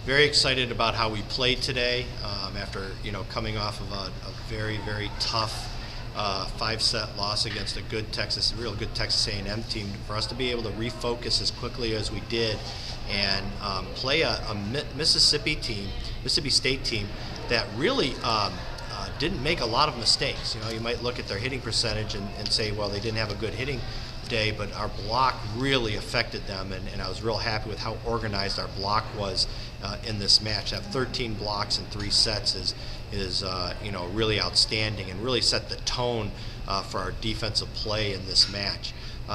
Very excited about how we played today after coming off of a very, very tough 5-set loss against a real good Texas A&M team. For us to be able to refocus as quickly as we did and play a Mississippi State team that really didn't make a lot of mistakes. You might look at their hitting percentage and say, well, they didn't have a good hitting day, but our block really affected them, and I was real happy with how organized our block was in this match. To have 13 blocks in 3 sets is really outstanding and really set the tone for our defensive play in this match.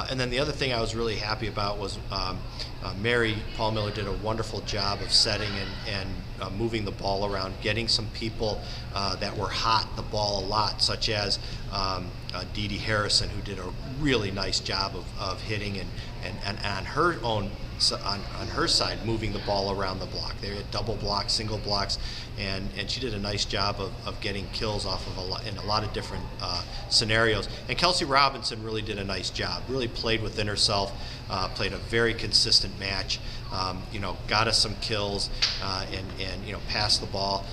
And then the other thing I was really happy about was Mary Paul Miller did a wonderful job of setting and moving the ball around, getting some people that were hot the ball a lot, such as Dee Dee Harrison, who did a really nice job of hitting and on her own on her side moving the ball around the block. They had double blocks, single blocks, and she did a nice job of getting kills off of in a lot of different scenarios. And Kelsey Robinson really did a nice job. Really played within herself. Played a very consistent match. Got us some kills and passed the ball.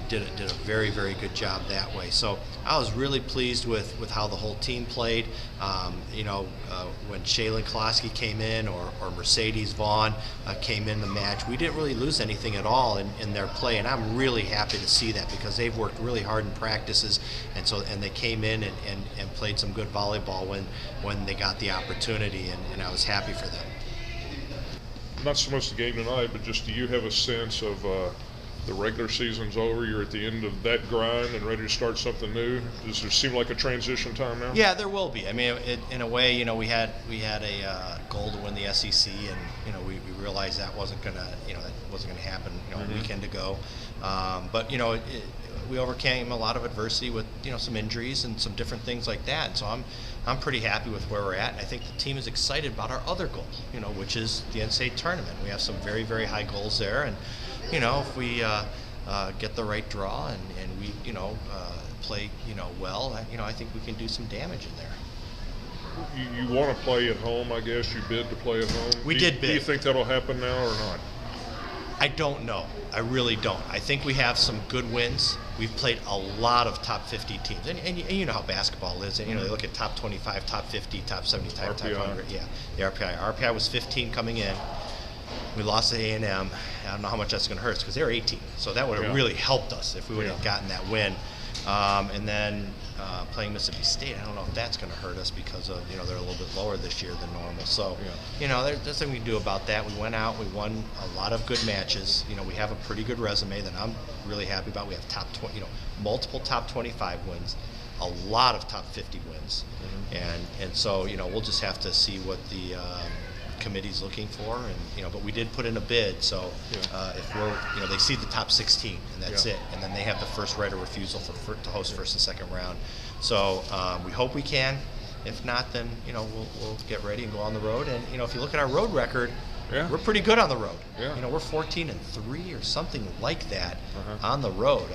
Did a very, very good job that way. So I was really pleased with how the whole team played. When Shaylin Kolosky came in or Mercedes Vaughn came in the match, we didn't really lose anything at all in their play, and I'm really happy to see that because they've worked really hard in practices, and they came in and played some good volleyball when they got the opportunity, and I was happy for them. Not so much the game tonight, but just do you have a sense of the regular season's over, you're at the end of that grind and ready to start something new? Does there seem like a transition time now? Yeah, there will be. I mean, in a way, we had a goal to win the SEC, and we realized that wasn't gonna happen. A weekend ago, but we overcame a lot of adversity with some injuries and some different things like that. And so I'm pretty happy with where we're at. And I think the team is excited about our other goal, which is the NCAA tournament. We have some very, very high goals there, and if we get the right draw and we play well, I think we can do some damage in there. You want to play at home, I guess. You bid to play at home. We did bid. Do you think that'll happen now or not? I don't know. I really don't. I think we have some good wins. We've played a lot of top 50 teams, and you know how basketball is. And they look at top 25, top 50, top 75, top 100. Yeah, the RPI. RPI was 15 coming in. We lost to A&M. I don't know how much that's going to hurt us because they were 18. So that would have really helped us if we would have gotten that win. And then playing Mississippi State, I don't know if that's going to hurt us because of they're a little bit lower this year than normal. So there's nothing we can do about that. We went out, we won a lot of good matches. We have a pretty good resume that I'm really happy about. We have top 20, multiple top 25 wins, a lot of top 50 wins, and so we'll just have to see what the committee's looking for, and but we did put in a bid, so if we're they see the top 16 and that's it, and then they have the first right of refusal to host first and second round. So we hope we can. If not, then we'll get ready and go on the road. And if you look at our road record, we're pretty good on the road. We're 14-3 or something like that on the road.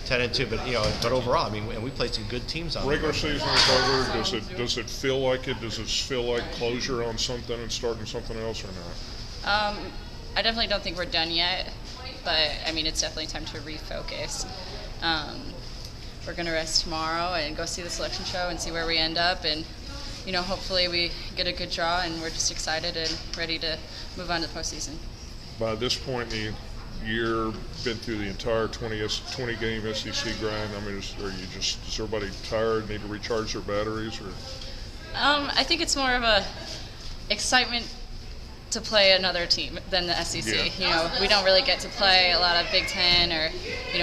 10-2, but overall, I mean, and we played some good teams on regular the road. Season is over. Does it feel like it? Does it feel like closure on something and starting something else or not? I definitely don't think we're done yet, but I mean, it's definitely time to refocus. We're gonna rest tomorrow and go see the selection show and see where we end up, and hopefully we get a good draw, and we're just excited and ready to move on to the postseason. By this point in the year, been through the entire 20-game SEC grind. I mean, is everybody tired, need to recharge their batteries, or? I think it's more of a excitement to play another team than the SEC. We don't really get to play a lot of Big Ten or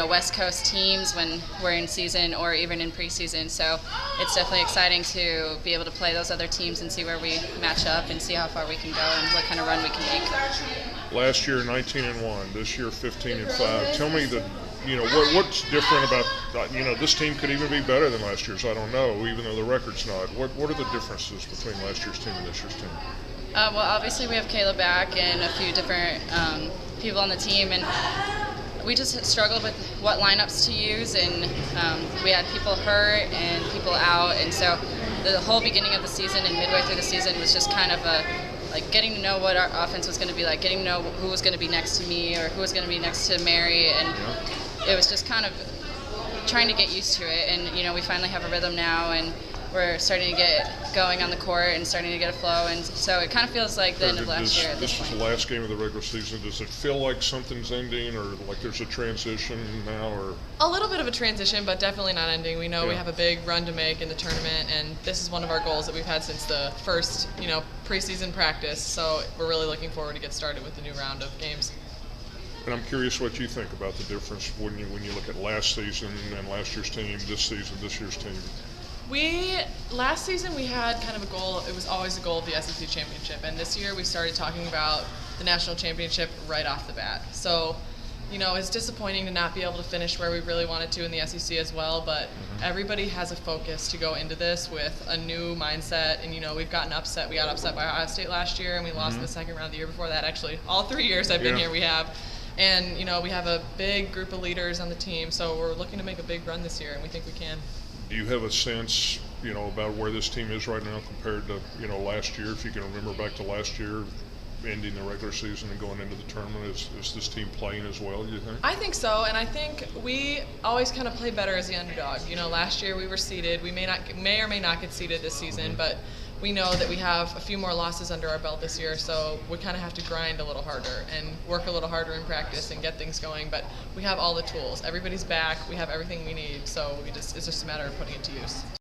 West Coast teams when we're in season or even in preseason. So it's definitely exciting to be able to play those other teams and see where we match up and see how far we can go and what kind of run we can make. Last year 19-1, this year 15-5. Tell me what's different about this team could even be better than last year's. I don't know, even though the record's not. What are the differences between last year's team and this year's team? Well, obviously we have Kayla back and a few different people on the team, and we just struggled with what lineups to use, and we had people hurt and people out, and so the whole beginning of the season and midway through the season was just kind of getting to know what our offense was going to be like, getting to know who was going to be next to me or who was going to be next to Mary, and it was just kind of trying to get used to it. And we finally have a rhythm now, and we're starting to get going on the court and starting to get a flow, and so it kind of feels like the end of last year. This is the last game of the regular season. Does it feel like something's ending, or like there's a transition now, or a little bit of a transition, but definitely not ending? We know we have a big run to make in the tournament, and this is one of our goals that we've had since the first, preseason practice. So we're really looking forward to get started with the new round of games. And I'm curious what you think about the difference when you look at last season and last year's team, this season, this year's team. Last season we had kind of a goal. It was always the goal of the SEC championship, and this year we started talking about the national championship right off the bat. So, it's disappointing to not be able to finish where we really wanted to in the SEC as well, but everybody has a focus to go into this with a new mindset, and we've gotten upset. We got upset by Ohio State last year, and we lost in the second round the year before that. Actually, all 3 years I've been here we have. And, we have a big group of leaders on the team, so we're looking to make a big run this year, and we think we can. Do you have a sense, about where this team is right now compared to, last year? If you can remember back to last year, ending the regular season and going into the tournament, is this team playing as well, do you think? I think so, and I think we always kind of play better as the underdog. Last year we were seeded. We may or may not get seeded this season, but we know that we have a few more losses under our belt this year, so we kind of have to grind a little harder and work a little harder in practice and get things going. But we have all the tools. Everybody's back. We have everything we need, so it's just a matter of putting it to use.